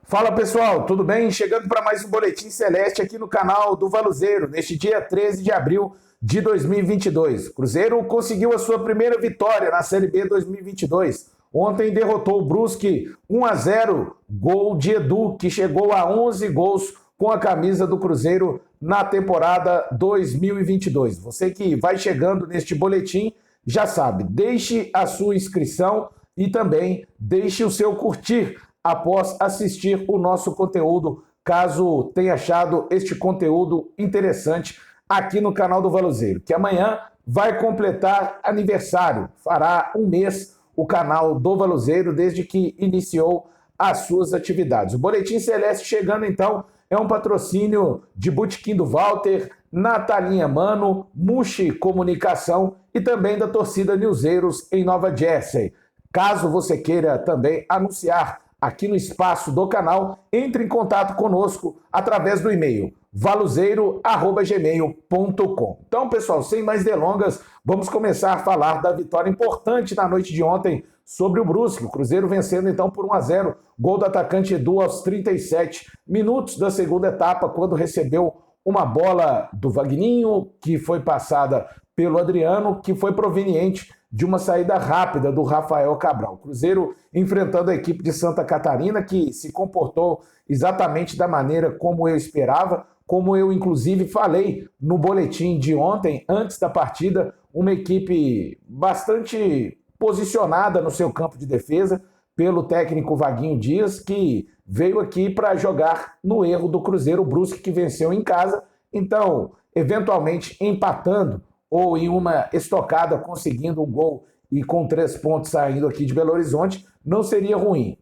Fala pessoal, tudo bem? Chegando para mais um Boletim Celeste aqui no canal do Valuzeiro, neste dia 13 de abril de 2022. Cruzeiro conseguiu a sua primeira vitória na Série B 2022. Ontem derrotou o Brusque 1-0, gol de Edu, que chegou a 11 gols com a camisa do Cruzeiro na temporada 2022. Você que vai chegando neste boletim já sabe, deixe a sua inscrição e também deixe o seu curtir após assistir o nosso conteúdo, caso tenha achado este conteúdo interessante aqui no canal do Valuzeiro, que amanhã vai completar aniversário, fará um mês o canal do Valuzeiro desde que iniciou as suas atividades. O Boletim Celeste chegando então é um patrocínio de Botequim do Walter, Natalinha Mano, Mushi Comunicação e também da torcida Nilzeiros em Nova Jersey. Caso você queira também anunciar aqui no espaço do canal, entre em contato conosco através do e-mail valuzeiro@gmail.com. Então, pessoal, sem mais delongas, vamos começar a falar da vitória importante na noite de ontem sobre o Brusque. O Cruzeiro vencendo então por 1-0, gol do atacante Edu aos 37 minutos da segunda etapa, quando recebeu uma bola do Vagninho, que foi passada pelo Adriano, que foi proveniente de uma saída rápida do Rafael Cabral. O Cruzeiro enfrentando a equipe de Santa Catarina, que se comportou exatamente da maneira como eu esperava, como eu inclusive falei no boletim de ontem, antes da partida, uma equipe bastante posicionada no seu campo de defesa pelo técnico Vaguinho Dias, que veio aqui para jogar no erro do Cruzeiro, o Brusque, que venceu em casa, então, eventualmente empatando ou em uma estocada conseguindo um gol e com 3 pontos saindo aqui de Belo Horizonte, não seria ruim.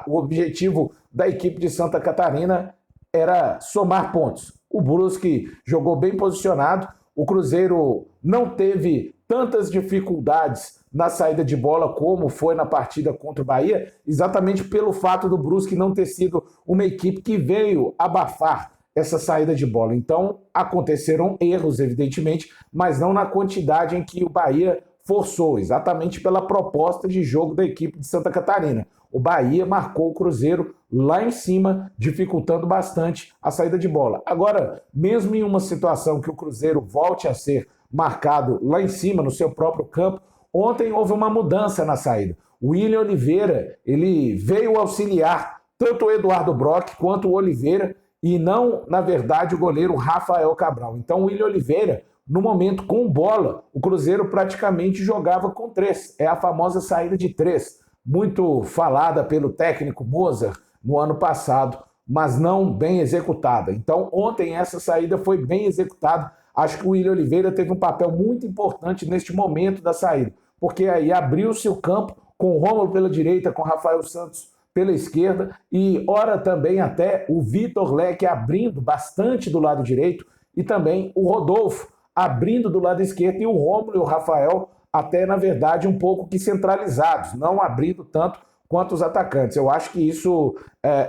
O objetivo da equipe de Santa Catarina era somar pontos. O Brusque jogou bem posicionado, o Cruzeiro não teve tantas dificuldades na saída de bola como foi na partida contra o Bahia, exatamente pelo fato do Brusque não ter sido uma equipe que veio abafar essa saída de bola. Então, aconteceram erros, evidentemente, mas não na quantidade em que o Bahia forçou, exatamente pela proposta de jogo da equipe de Santa Catarina. O Bahia marcou o Cruzeiro lá em cima, dificultando bastante a saída de bola. Agora, mesmo em uma situação que o Cruzeiro volte a ser marcado lá em cima, no seu próprio campo, ontem houve uma mudança na saída. O William Oliveira, ele veio auxiliar tanto o Eduardo Brock quanto o Oliveira, e não, na verdade, o goleiro Rafael Cabral. Então, o William Oliveira, no momento com bola, o Cruzeiro praticamente jogava com 3. É a famosa saída de 3, muito falada pelo técnico Mozart no ano passado, mas não bem executada. Então, ontem essa saída foi bem executada. Acho que o William Oliveira teve um papel muito importante neste momento da saída, porque aí abriu-se o campo com o Rômulo pela direita, com o Rafael Santos pela esquerda, e ora também até o Vitor Leque abrindo bastante do lado direito, e também o Rodolfo abrindo do lado esquerdo, e o Rômulo e o Rafael até, na verdade, um pouco que centralizados, não abrindo tanto quanto os atacantes. Eu acho que isso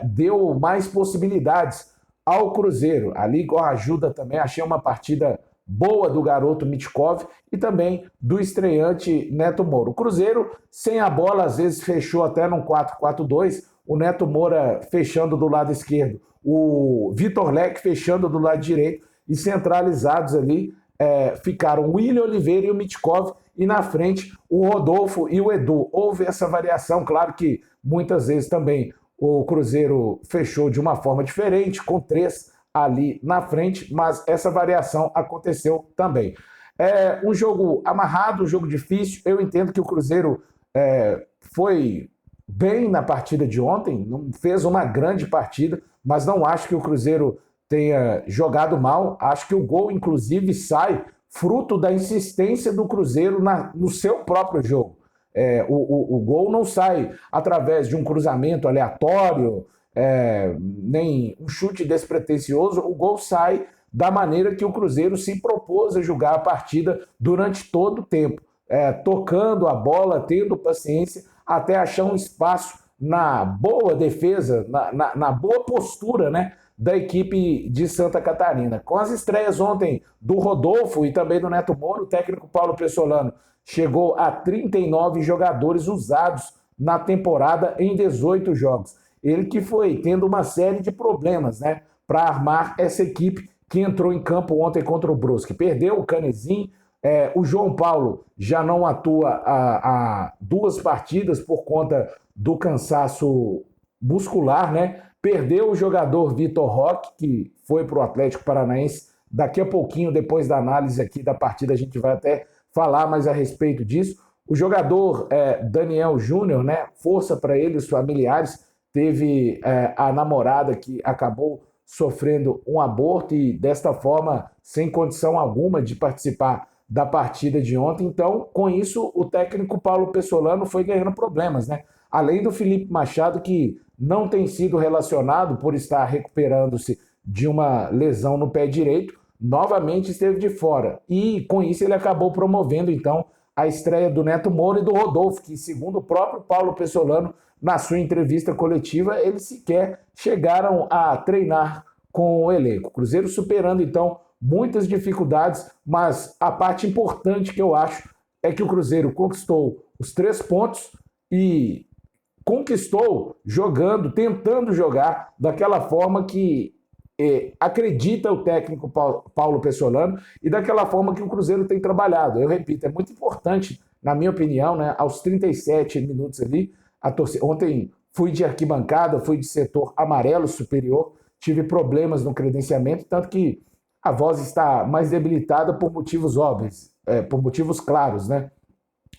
deu mais possibilidades ao Cruzeiro. Ali com a ajuda também, achei uma partida boa do garoto Mitkov e também do estreante Neto Moura. O Cruzeiro, sem a bola, às vezes fechou até num 4-4-2, o Neto Moura fechando do lado esquerdo, o Vitor Leque fechando do lado direito, e centralizados ali ficaram o William Oliveira e o Mitkov, e na frente o Rodolfo e o Edu. Houve essa variação, claro que muitas vezes também o Cruzeiro fechou de uma forma diferente, com 3 ali na frente, mas essa variação aconteceu também. Um jogo amarrado, um jogo difícil. Eu entendo que o Cruzeiro foi bem na partida de ontem, não fez uma grande partida, mas não acho que o Cruzeiro tenha jogado mal. Acho que o gol, inclusive, sai fruto da insistência do Cruzeiro no seu próprio jogo. O gol não sai através de um cruzamento aleatório, nem um chute despretensioso. O gol sai da maneira que o Cruzeiro se propôs a jogar a partida durante todo o tempo, tocando a bola, tendo paciência, até achar um espaço na boa defesa, na boa postura, né, da equipe de Santa Catarina. Com as estreias ontem do Rodolfo e também do Neto Moura, o técnico Paulo Pessolano chegou a 39 jogadores usados na temporada em 18 jogos. Ele que foi tendo uma série de problemas, né, para armar essa equipe que entrou em campo ontem contra o Brusque. Perdeu o Canezinho, o João Paulo já não atua há 2 partidas por conta do cansaço muscular, né? Perdeu o jogador Vitor Roque, que foi para o Atlético Paranaense. Daqui a pouquinho, depois da análise aqui da partida, a gente vai até falar mais a respeito disso. O jogador Daniel Júnior, né? Força para ele, os familiares. Teve a namorada que acabou sofrendo um aborto e, desta forma, sem condição alguma de participar da partida de ontem. Então, com isso, o técnico Paulo Pessolano foi ganhando problemas, né? Além do Felipe Machado, que não tem sido relacionado por estar recuperando-se de uma lesão no pé direito, novamente esteve de fora. E, com isso, ele acabou promovendo, então, a estreia do Neto Moura e do Rodolfo, que, segundo o próprio Paulo Pessolano, na sua entrevista coletiva, eles sequer chegaram a treinar com o elenco. O Cruzeiro superando, então, muitas dificuldades, mas a parte importante que eu acho é que o Cruzeiro conquistou os 3 pontos e conquistou jogando, tentando jogar daquela forma que acredita o técnico Paulo Pessolano e daquela forma que o Cruzeiro tem trabalhado. Eu repito, é muito importante, na minha opinião, né, aos 37 minutos ali, a torcida. Ontem fui de arquibancada, fui de setor amarelo superior, tive problemas no credenciamento, tanto que a voz está mais debilitada por motivos óbvios, por motivos claros, né?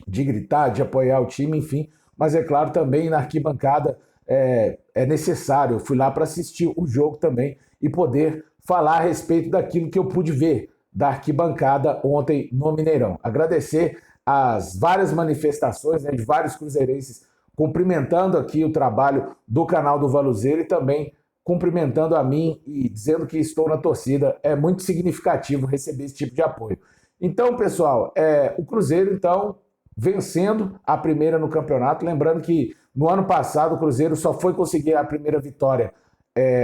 De gritar, de apoiar o time, enfim. Mas é claro, também na arquibancada é necessário. Eu fui lá para assistir o jogo também e poder falar a respeito daquilo que eu pude ver da arquibancada ontem no Mineirão. Agradecer as várias manifestações, né, de vários cruzeirenses cumprimentando aqui o trabalho do canal do Valuzeiro e também cumprimentando a mim e dizendo que estou na torcida. É muito significativo receber esse tipo de apoio. Então, pessoal, o Cruzeiro, então, vencendo a primeira no campeonato. Lembrando que no ano passado o Cruzeiro só foi conseguir a primeira vitória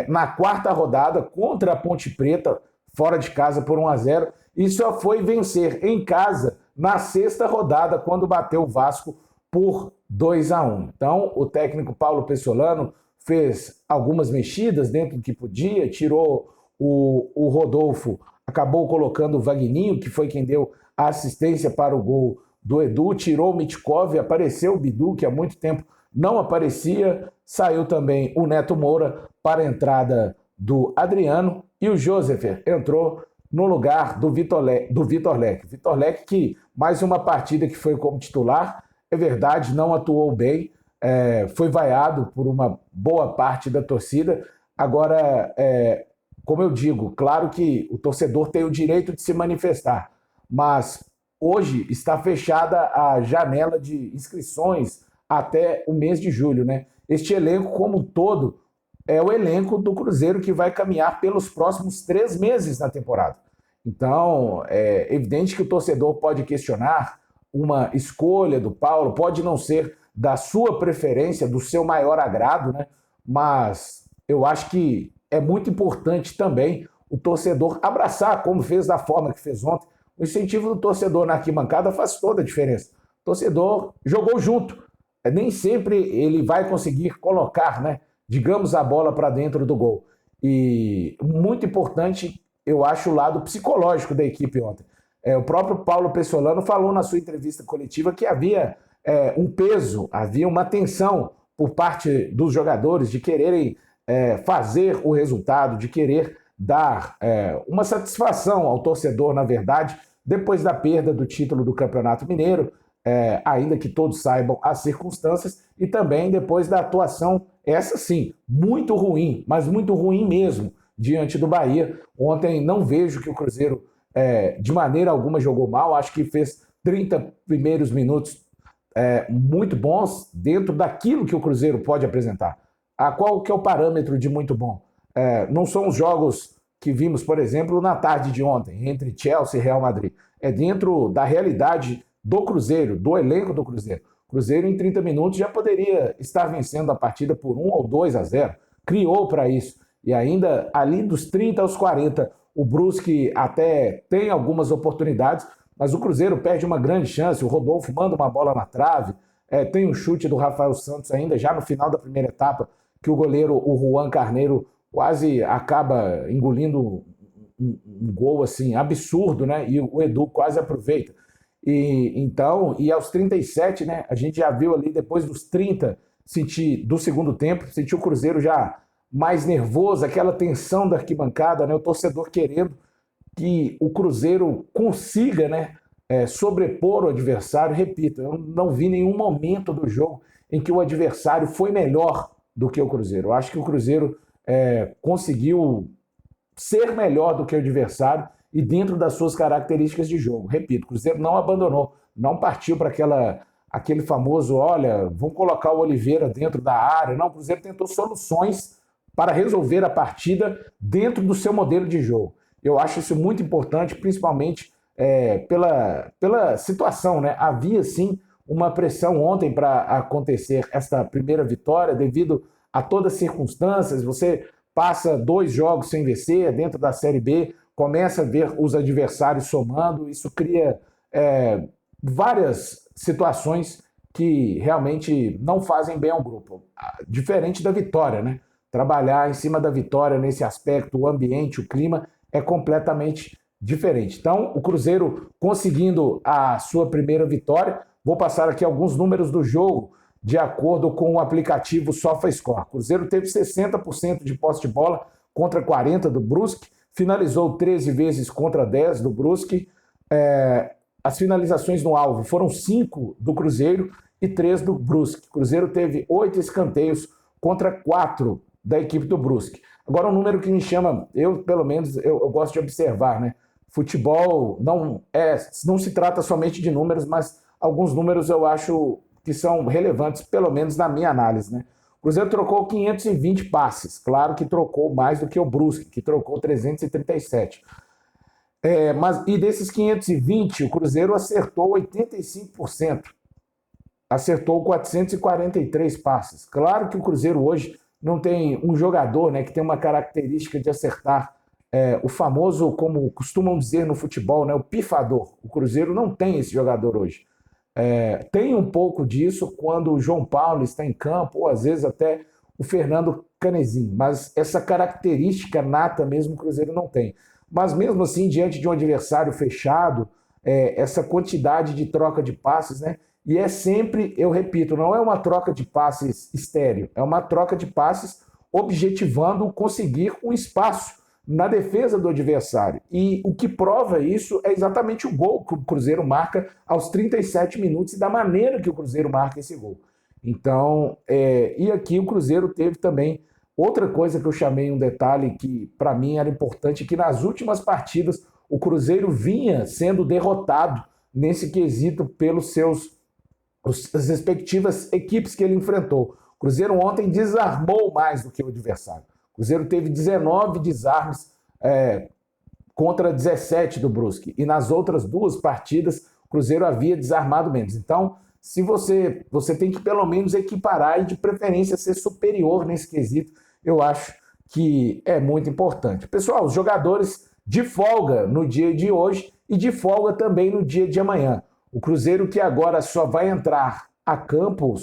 na 4ª rodada contra a Ponte Preta, fora de casa por 1-0, e só foi vencer em casa na 6ª rodada, quando bateu o Vasco por 2-1. Então, o técnico Paulo Pessolano fez algumas mexidas dentro do que podia, tirou o Rodolfo, acabou colocando o Vagninho, que foi quem deu a assistência para o gol do Edu, tirou o Mitkov, apareceu o Bidu, que há muito tempo não aparecia, saiu também o Neto Moura para a entrada do Adriano e o Joseph entrou no lugar do Vitor Leque. Vitor Leque, que mais uma partida que foi como titular, é verdade, não atuou bem, foi vaiado por uma boa parte da torcida. Agora, como eu digo, claro que o torcedor tem o direito de se manifestar, mas hoje está fechada a janela de inscrições até o mês de julho, né? Este elenco como um todo é o elenco do Cruzeiro que vai caminhar pelos próximos 3 meses na temporada. Então, é evidente que o torcedor pode questionar uma escolha do Paulo, pode não ser da sua preferência, do seu maior agrado, né? Mas eu acho que é muito importante também o torcedor abraçar, como fez da forma que fez ontem. O incentivo do torcedor na arquibancada faz toda a diferença. O torcedor jogou junto. Nem sempre ele vai conseguir colocar, né, digamos, a bola para dentro do gol. E muito importante, eu acho, o lado psicológico da equipe ontem. O próprio Paulo Pessolano falou na sua entrevista coletiva que havia um peso, havia uma tensão por parte dos jogadores de quererem fazer o resultado, de querer dar uma satisfação ao torcedor, na verdade, depois da perda do título do Campeonato Mineiro, ainda que todos saibam as circunstâncias, e também depois da atuação, essa sim, muito ruim, mas muito ruim mesmo, diante do Bahia. Ontem não vejo que o Cruzeiro, de maneira alguma, jogou mal, acho que fez 30 primeiros minutos muito bons dentro daquilo que o Cruzeiro pode apresentar. Qual que é o parâmetro de muito bom? Não são os jogos que vimos, por exemplo, na tarde de ontem, entre Chelsea e Real Madrid. É dentro da realidade do Cruzeiro, do elenco do Cruzeiro. O Cruzeiro, em 30 minutos, já poderia estar vencendo a partida por 1 ou 2-0. Criou para isso. E ainda, ali dos 30 aos 40, o Brusque até tem algumas oportunidades, mas o Cruzeiro perde uma grande chance. O Rodolfo manda uma bola na trave, tem um chute do Rafael Santos ainda, já no final da primeira etapa, que o goleiro, o Juan Carneiro, quase acaba engolindo um gol assim absurdo, né? E o Edu quase aproveita. E aos 37, né? A gente já viu ali depois dos 30 do segundo tempo, sentiu o Cruzeiro já mais nervoso, aquela tensão da arquibancada, né? O torcedor querendo que o Cruzeiro consiga, né, sobrepor o adversário. Repito, eu não vi nenhum momento do jogo em que o adversário foi melhor do que o Cruzeiro. Eu acho que o Cruzeiro conseguiu ser melhor do que o adversário e dentro das suas características de jogo. Repito, o Cruzeiro não abandonou, não partiu para aquele famoso, olha, vamos colocar o Oliveira dentro da área. Não, o Cruzeiro tentou soluções para resolver a partida dentro do seu modelo de jogo. Eu acho isso muito importante, principalmente pela situação, né? Havia, sim, uma pressão ontem para acontecer esta primeira vitória, devido a todas as circunstâncias. Você passa 2 jogos sem vencer dentro da Série B, começa a ver os adversários somando, isso cria várias situações que realmente não fazem bem ao grupo. Diferente da vitória, né? Trabalhar em cima da vitória nesse aspecto, o ambiente, o clima, é completamente diferente. Então, o Cruzeiro conseguindo a sua primeira vitória. Vou passar aqui alguns números do jogo de acordo com o aplicativo SofaScore. O Cruzeiro teve 60% de posse de bola contra 40% do Brusque, finalizou 13 vezes contra 10 do Brusque. As finalizações no alvo foram 5 do Cruzeiro e 3 do Brusque. O Cruzeiro teve 8 escanteios contra 4 da equipe do Brusque. Agora, um número que me chama, pelo menos, eu gosto de observar, né? Futebol não se trata somente de números, mas alguns números eu acho que são relevantes, pelo menos na minha análise, né? O Cruzeiro trocou 520 passes, claro que trocou mais do que o Brusque, que trocou 337. E desses 520, o Cruzeiro acertou 85%, acertou 443 passes. Claro que o Cruzeiro hoje não tem um jogador, né, que tem uma característica de acertar, o famoso, como costumam dizer no futebol, né, o pifador. O Cruzeiro não tem esse jogador hoje. Tem um pouco disso quando o João Paulo está em campo, ou às vezes até o Fernando Canezinho, mas essa característica nata mesmo o Cruzeiro não tem. Mas mesmo assim, diante de um adversário fechado, essa quantidade de troca de passes, né? E é sempre, eu repito, não é uma troca de passes estéril, é uma troca de passes objetivando conseguir um espaço na defesa do adversário. E o que prova isso é exatamente o gol que o Cruzeiro marca aos 37 minutos e da maneira que o Cruzeiro marca esse gol. Então, e aqui o Cruzeiro teve também outra coisa que eu chamei um detalhe que para mim era importante, que nas últimas partidas o Cruzeiro vinha sendo derrotado nesse quesito pelos as respectivas equipes que ele enfrentou. O Cruzeiro ontem desarmou mais do que o adversário. O Cruzeiro teve 19 desarmes contra 17 do Brusque. E nas outras 2 partidas, o Cruzeiro havia desarmado menos. Então, se você tem que pelo menos equiparar e de preferência ser superior nesse quesito, eu acho que é muito importante. Pessoal, os jogadores de folga no dia de hoje e de folga também no dia de amanhã. O Cruzeiro que agora só vai entrar a campo,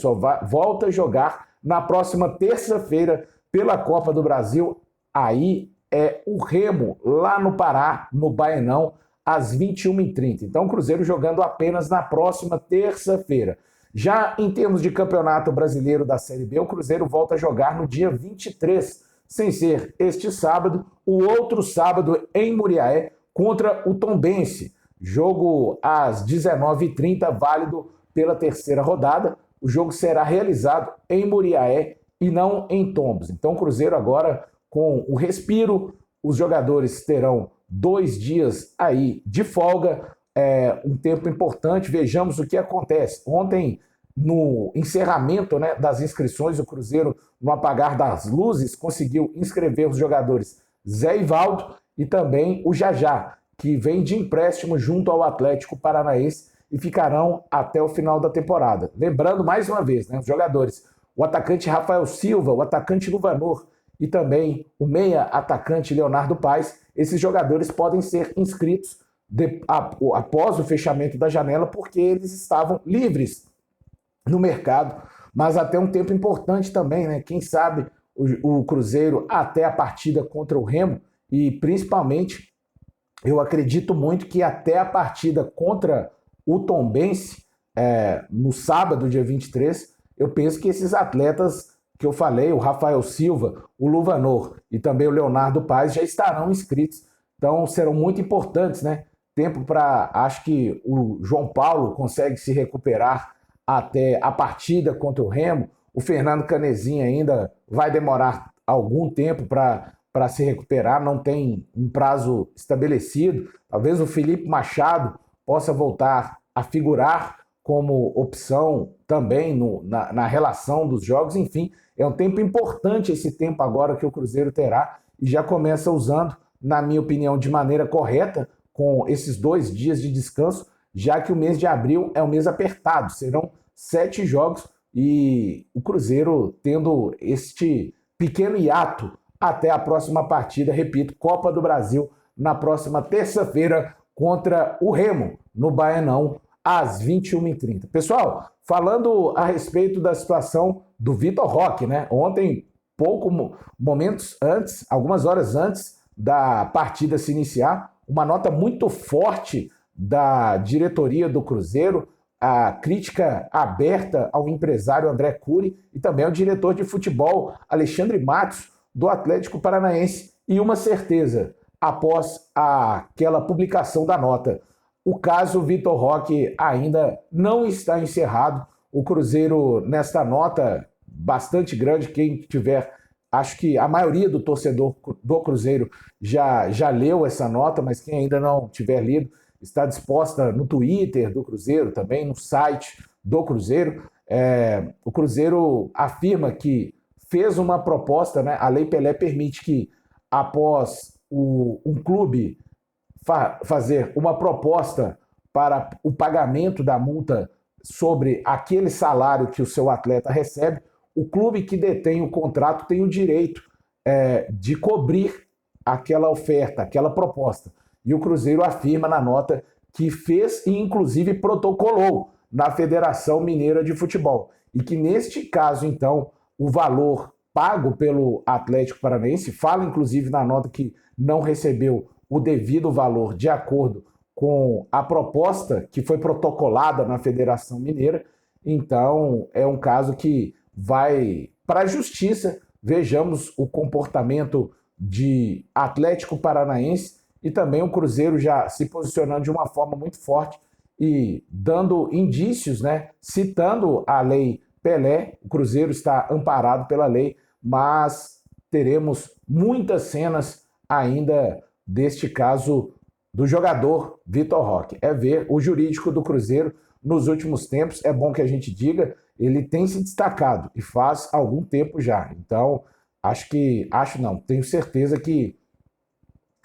volta a jogar na próxima terça-feira pela Copa do Brasil. Aí é o Remo, lá no Pará, no Baenão, às 21h30. Então o Cruzeiro jogando apenas na próxima terça-feira. Já em termos de Campeonato Brasileiro da Série B, o Cruzeiro volta a jogar no dia 23, sem ser este sábado, o outro sábado em Muriaé, contra o Tombense. Jogo às 19h30, válido pela terceira rodada. O jogo será realizado em Muriaé e não em Tombos. Então o Cruzeiro agora, com o respiro, os jogadores terão 2 dias aí de folga, um tempo importante. Vejamos o que acontece. Ontem, no encerramento, né, das inscrições, o Cruzeiro, no apagar das luzes, conseguiu inscrever os jogadores Zé Ivaldo e também o Jajá, que vem de empréstimo junto ao Atlético Paranaense e ficarão até o final da temporada. Lembrando mais uma vez, né, os jogadores, o atacante Rafael Silva, o atacante Luvanor e também o meia atacante Leonardo Paes, esses jogadores podem ser inscritos após o fechamento da janela, porque eles estavam livres no mercado, mas até um tempo importante também, né? Quem sabe o Cruzeiro até a partida contra o Remo e, principalmente, eu acredito muito que até a partida contra o Tombense, no sábado, dia 23, eu penso que esses atletas que eu falei, o Rafael Silva, o Luvanor e também o Leonardo Paes, já estarão inscritos. Então, serão muito importantes, né? Tempo para... Acho que o João Paulo consegue se recuperar até a partida contra o Remo. O Fernando Canezinha ainda vai demorar algum tempo para se recuperar, não tem um prazo estabelecido. Talvez o Felipe Machado possa voltar a figurar como opção também na relação dos jogos. Enfim, é um tempo importante esse tempo agora que o Cruzeiro terá e já começa usando, na minha opinião, de maneira correta, com esses 2 dias de descanso, já que o mês de abril é um mês apertado, serão 7 jogos e o Cruzeiro tendo este pequeno hiato até a próxima partida, repito, Copa do Brasil, na próxima terça-feira contra o Remo, no Baenão, às 21h30. Pessoal, falando a respeito da situação do Vitor Roque, né? Ontem, momentos antes, algumas horas antes da partida se iniciar, uma nota muito forte da diretoria do Cruzeiro, a crítica aberta ao empresário André Cury e também ao diretor de futebol Alexandre Matos, do Atlético Paranaense. E uma certeza, após aquela publicação da nota, o caso Vitor Roque ainda não está encerrado. O Cruzeiro, nesta nota bastante grande, quem tiver, acho que a maioria do torcedor do Cruzeiro já leu essa nota, mas quem ainda não tiver lido, está disposta no Twitter do Cruzeiro, também no site do Cruzeiro. O Cruzeiro afirma que fez uma proposta, né? A Lei Pelé permite que, após um clube fazer uma proposta para o pagamento da multa sobre aquele salário que o seu atleta recebe, o clube que detém o contrato tem o direito de cobrir aquela oferta, aquela proposta. E o Cruzeiro afirma na nota que fez e inclusive protocolou na Federação Mineira de Futebol. E que neste caso, então, o valor pago pelo Atlético Paranaense, fala inclusive na nota que não recebeu o devido valor de acordo com a proposta que foi protocolada na Federação Mineira. Então, é um caso que vai para a justiça. Vejamos o comportamento de Atlético Paranaense e também o Cruzeiro já se posicionando de uma forma muito forte e dando indícios, né? Citando a Lei Pelé. O Cruzeiro está amparado pela lei, mas teremos muitas cenas ainda deste caso do jogador Vitor Roque. É ver o jurídico do Cruzeiro nos últimos tempos, é bom que a gente diga, ele tem se destacado e faz algum tempo já. Então, tenho certeza que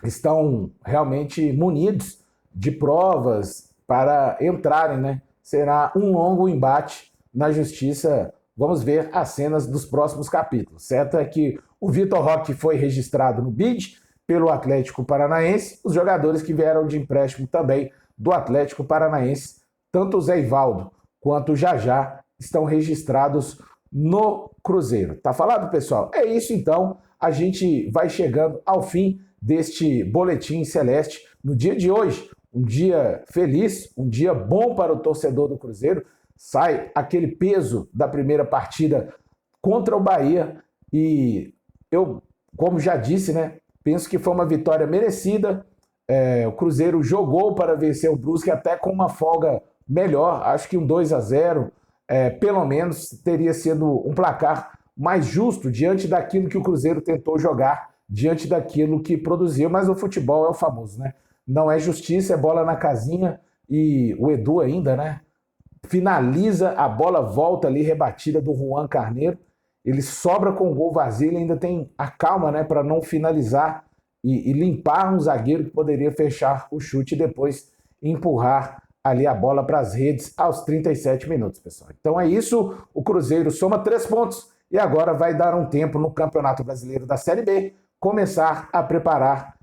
estão realmente munidos de provas para entrarem, né? Será um longo embate na justiça. Vamos ver as cenas dos próximos capítulos. Certo é que o Vitor Roque foi registrado no BID pelo Atlético Paranaense, os jogadores que vieram de empréstimo também do Atlético Paranaense, tanto o Zé Ivaldo quanto o Jajá, estão registrados no Cruzeiro. Tá falado, pessoal? É isso então, a gente vai chegando ao fim deste Boletim Celeste no dia de hoje, um dia feliz, um dia bom para o torcedor do Cruzeiro. Sai aquele peso da primeira partida contra o Bahia e eu, como já disse, né, penso que foi uma vitória merecida. O Cruzeiro jogou para vencer o Brusque até com uma folga melhor, acho que um 2-0, pelo menos teria sido um placar mais justo diante daquilo que o Cruzeiro tentou jogar, diante daquilo que produziu, mas o futebol é o famoso, né? Não é justiça, é bola na casinha e o Edu ainda, né? Finaliza, a bola volta ali, rebatida do Juan Carneiro, ele sobra com o gol vazio, ele ainda tem a calma, né, para não finalizar e limpar um zagueiro que poderia fechar o chute e depois empurrar ali a bola para as redes aos 37 minutos, pessoal. Então é isso, o Cruzeiro soma 3 pontos e agora vai dar um tempo no Campeonato Brasileiro da Série B, começar a preparar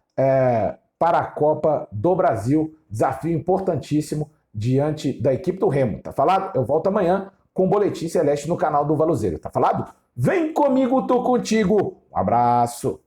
para a Copa do Brasil, desafio importantíssimo diante da equipe do Remo. Tá falado? Eu volto amanhã com o Boletim Celeste no canal do Valuzeiro. Tá falado? Vem comigo, tô contigo. Um abraço.